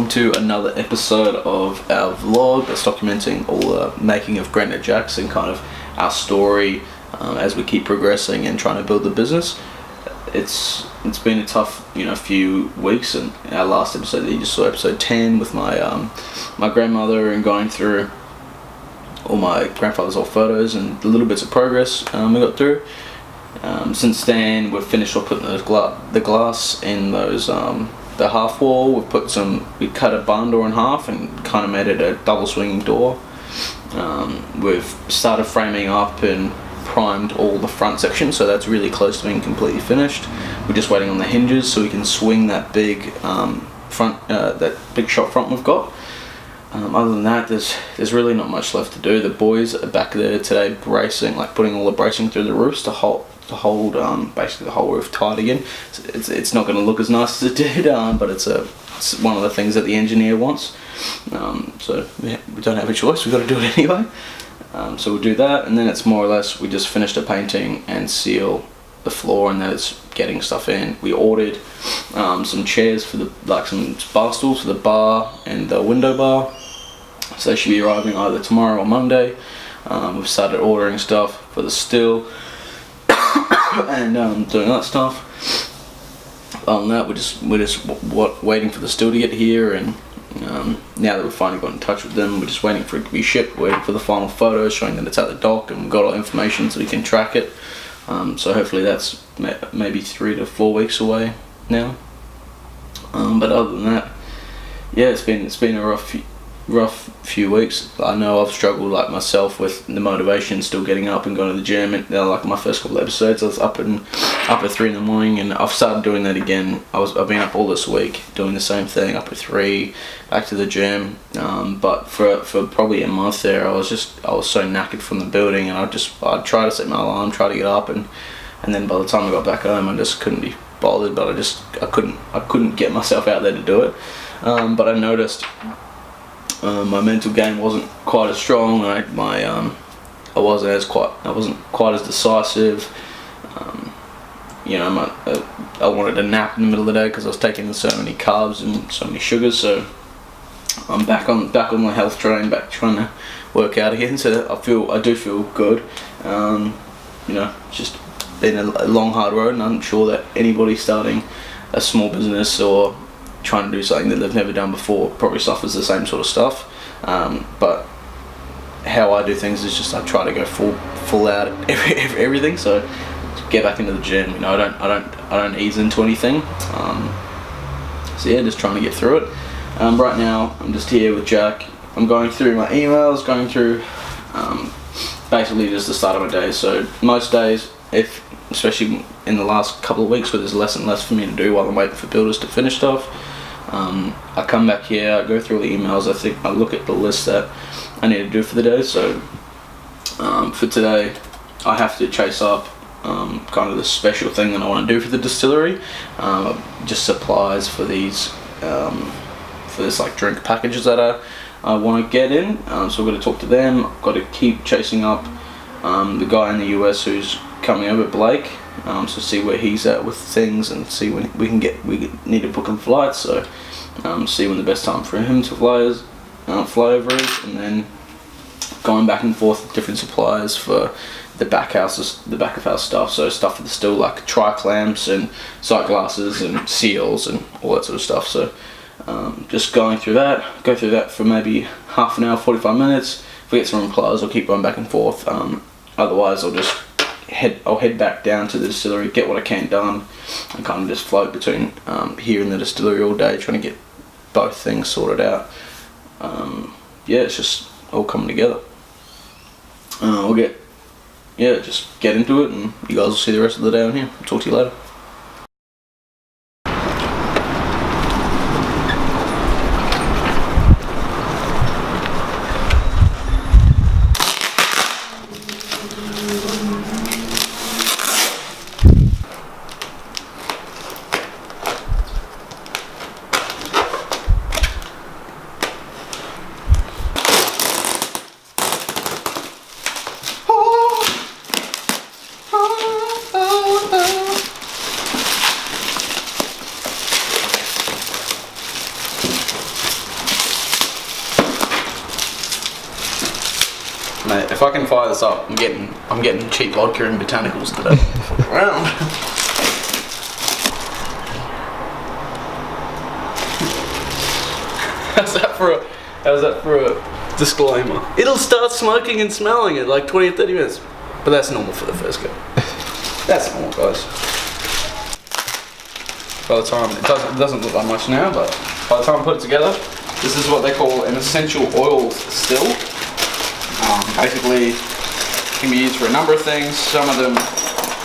welcome to another episode of our vlog that's documenting all the making of Granite Jacks and kind of our story as we keep progressing and trying to build the business. It's been a tough few weeks, and our last episode that you just saw, episode 10, with my my grandmother, and going through all my grandfather's old photos and the little bits of progress we got through. Since then, we've finished off putting the glass in those the half wall. We cut a barn door in half and kind of made it a double swinging door. We've started framing up and primed all the front section, so that's really close to being completely finished. We're just waiting on the hinges so we can swing that big that big shop front we've got. Other than that, there's really not much left to do. The boys are back there today bracing, putting all the bracing through the roofs to hold basically the whole roof tight again. It's not going to look as nice as it did, but it's one of the things that the engineer wants. So we don't have a choice. We've got to do it anyway. So we'll do that, and then it's more or less we just finished a painting and seal the floor, and then it's getting stuff in. We ordered some chairs for some bar stools for the bar and the window bar. So they should be arriving either tomorrow or Monday. We've started ordering stuff for the still and doing that stuff. Other than that, we're just waiting for the still to get here, and now that we've finally got in touch with them, we're just waiting for it to be shipped, waiting for the final photos showing that it's at the dock and we've got all the information so we can track it. So hopefully that's maybe 3 to 4 weeks away now. But other than that, yeah, it's been a rough few weeks. I know I've struggled myself with the motivation, still getting up and going to the gym. And my first couple of episodes, I was up at 3 in the morning, and I've started doing that again. I've been up all this week doing the same thing, up at 3, back to the gym. But for probably a month there, I was so knackered from the building, and I'd try to set my alarm, try to get up, and then by the time I got back home, I just couldn't be bothered. But I couldn't get myself out there to do it. But I noticed my mental game wasn't quite as strong. I wasn't quite as decisive. I wanted to nap in the middle of the day because I was taking so many carbs and so many sugars. So I'm back on my health train, back trying to work out again. So I do feel good. It's just been a long, hard road, and I'm sure that anybody starting a small business or trying to do something that they've never done before probably suffers the same sort of stuff. But how I do things is just I try to go full out at everything. So get back into the gym. I don't ease into anything. So yeah, just trying to get through it. Right now I'm just here with Jack. I'm going through my emails, going through basically just the start of my day. So most days, especially in the last couple of weeks where there's less and less for me to do while I'm waiting for builders to finish stuff, I come back here, I go through all the emails, I look at the list that I need to do for the day. So for today, I have to chase up kind of the special thing that I want to do for the distillery, just supplies for these for this drink packages that I want to get in. So I've got to talk to them. I've got to keep chasing up the guy in the US who's coming over, Blake, so see where he's at with things, and see when we need to book him flights. So see when the best time for him to fly over is, and then going back and forth with different suppliers for the back of house stuff. So stuff for the still, like tri-clamps and sight glasses and seals and all that sort of stuff. So just go through that for maybe half an hour, 45 minutes. If we get some replies, I'll keep going back and forth. Otherwise, I'll head back down to the distillery, get what I can done, and kind of just float between here and the distillery all day, trying to get both things sorted out. It's just all coming together. Just get into it, and you guys will see the rest of the day on here. I'll talk to you later. Mate, if I can fire this up, I'm getting cheap vodka and botanicals today. Round. How's that for a disclaimer? It'll start smoking and smelling in like 20 or 30 minutes. But that's normal for the first go. That's normal, guys. By the time, it doesn't look like much now, but by the time I put it together, this is what they call an essential oils still. Basically, it can be used for a number of things. Some of them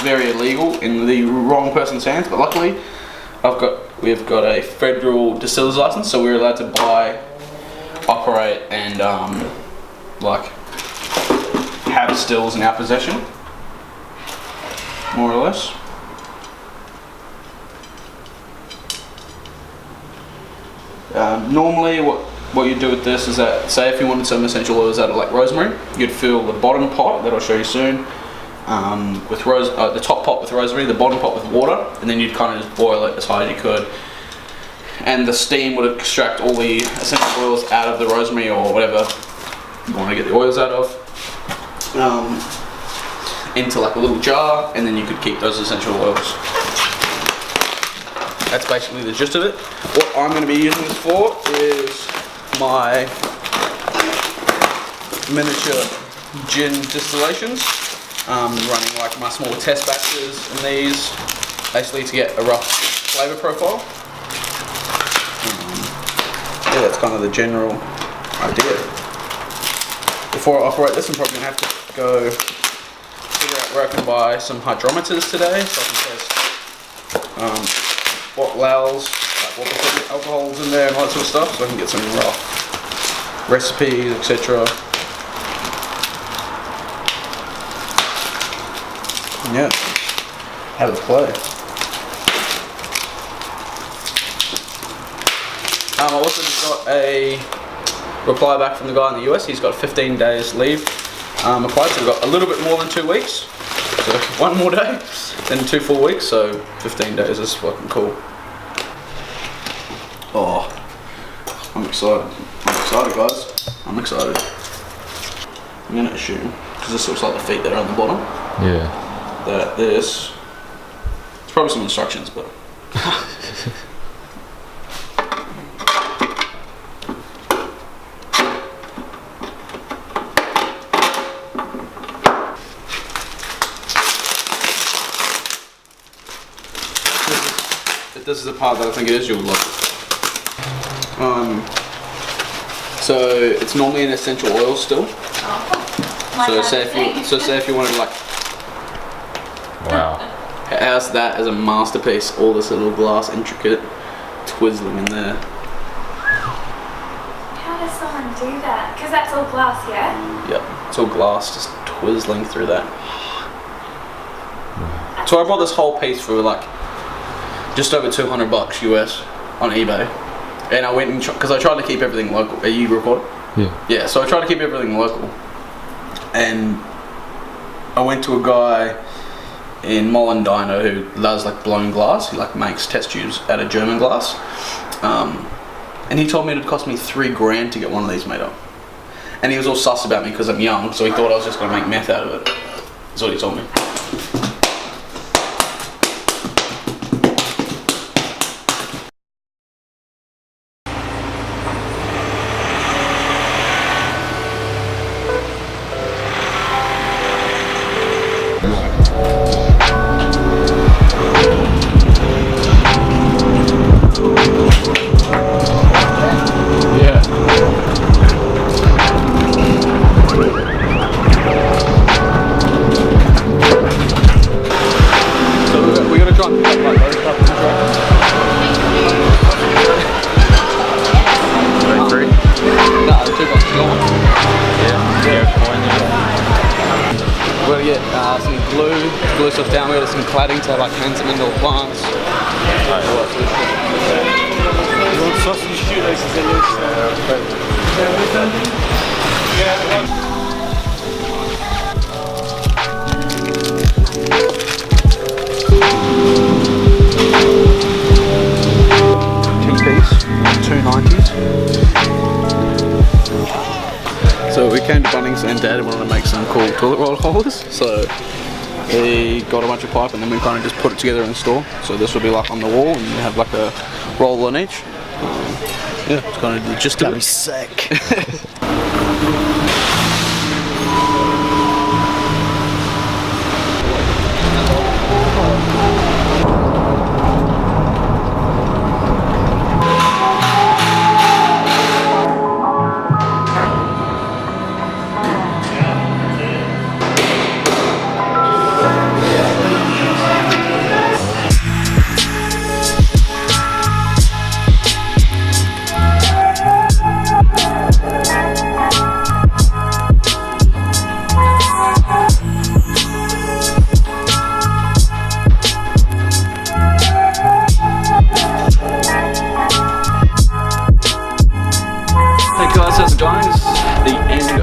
very illegal in the wrong person's hands, but luckily, we've got a federal distiller's license, so we're allowed to buy, operate, and like have stills in our possession, more or less. Normally, what you do with this is that, say if you wanted some essential oils out of like rosemary, you'd fill the bottom pot that I'll show you soon with the top pot with rosemary, the bottom pot with water, and then you'd kind of just boil it as high as you could. And the steam would extract all the essential oils out of the rosemary or whatever you want to get the oils out of into like a little jar, and then you could keep those essential oils. That's basically the gist of it. What I'm going to be using this for is my miniature gin distillations. Running like my small test batches in these, basically to get a rough flavour profile. Yeah, that's kind of the general idea. Before I operate this, I'm probably going to have to go figure out where I can buy some hydrometers today, so I can test what lals, like what percent alcohol's in there and all that sort of stuff, so I can get some rough recipes, etc. Yeah, have it play. I also just got a reply back from the guy in the US. He's got 15 days leave applied, so we've got a little bit more than 2 weeks. So one more day, then 2 full weeks, so 15 days is fucking cool. Oh, I'm excited. I'm excited, guys. I'm excited. I'm gonna assume, because this looks like the feet that are on the bottom. Yeah. That this, it's probably some instructions, but this is the part that I think it is, you'll love it. So it's normally an essential oil still. So say if you wanted like, wow. How's that as a masterpiece? All this little glass intricate twizzling in there. How does someone do that? Because that's all glass, yeah? Yep, it's all glass, just twizzling through that. So I bought this whole piece for like just over $200 US on eBay, and I went and because I tried to keep everything local. Are you recording? Yeah. Yeah, so I tried to keep everything local, and I went to a guy in Mollendino who does like blown glass. He like makes test tubes out of German glass, and he told me it'd cost me $3 to get one of these made up. And he was all sus about me because I'm young, so he thought I was just going to make meth out of it. That's what he told me. We're going to get some glue stuff down. We've got some cladding to like hang some indoor plants. You want sausage shoelaces in Two-piece, 290s. So we came to Bunnings and Dad wanted to make some cool toilet roll holders, so he got a bunch of pipe and then we kind of just put it together in the store. So this will be like on the wall and you have like a roll on each. Yeah, it's kind of the gist of it. That'd be sick.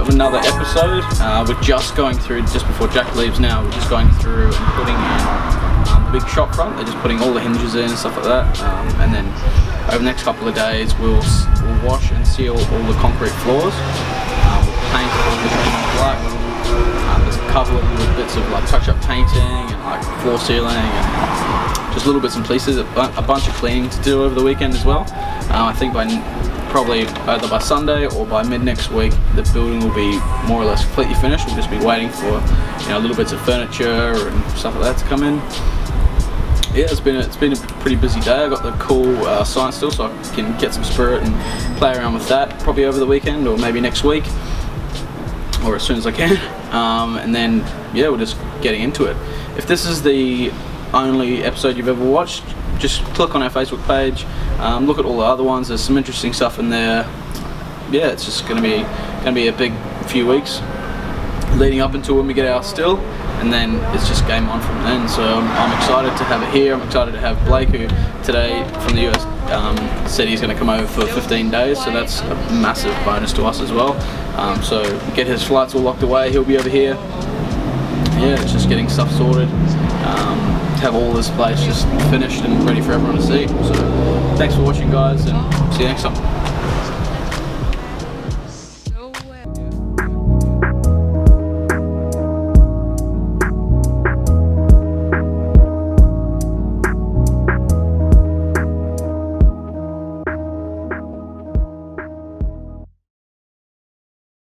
Another episode. We're just going through, just before Jack leaves now, we're just going through and putting in the big shop front. They're just putting all the hinges in and stuff like that, and then over the next couple of days we'll wash and seal all the concrete floors. We'll paint all the black. There's a couple of little bits of like touch-up painting and like floor sealing and just little bits and pieces. A bunch of cleaning to do over the weekend as well. I think probably either by Sunday or by mid next week the building will be more or less completely finished. We'll just be waiting for, you know, little bits of furniture and stuff like that to come in. Yeah, it's been a pretty busy day. I got the cool sign still, so I can get some spirit and play around with that probably over the weekend or maybe next week or as soon as I can. And then yeah, we're just getting into it. If this is the only episode you've ever watched, just click on our Facebook page, look at all the other ones. There's some interesting stuff in there. Yeah, it's just gonna be a big few weeks leading up until when we get our still, and then it's just game on from then. So I'm excited to have it here. I'm excited to have Blake, who today from the US said he's going to come over for 15 days, so that's a massive bonus to us as well. So get his flights all locked away, he'll be over here. Yeah, it's just getting stuff sorted. Have all this place just finished and ready for everyone to see. So thanks for watching, guys, and see you next time.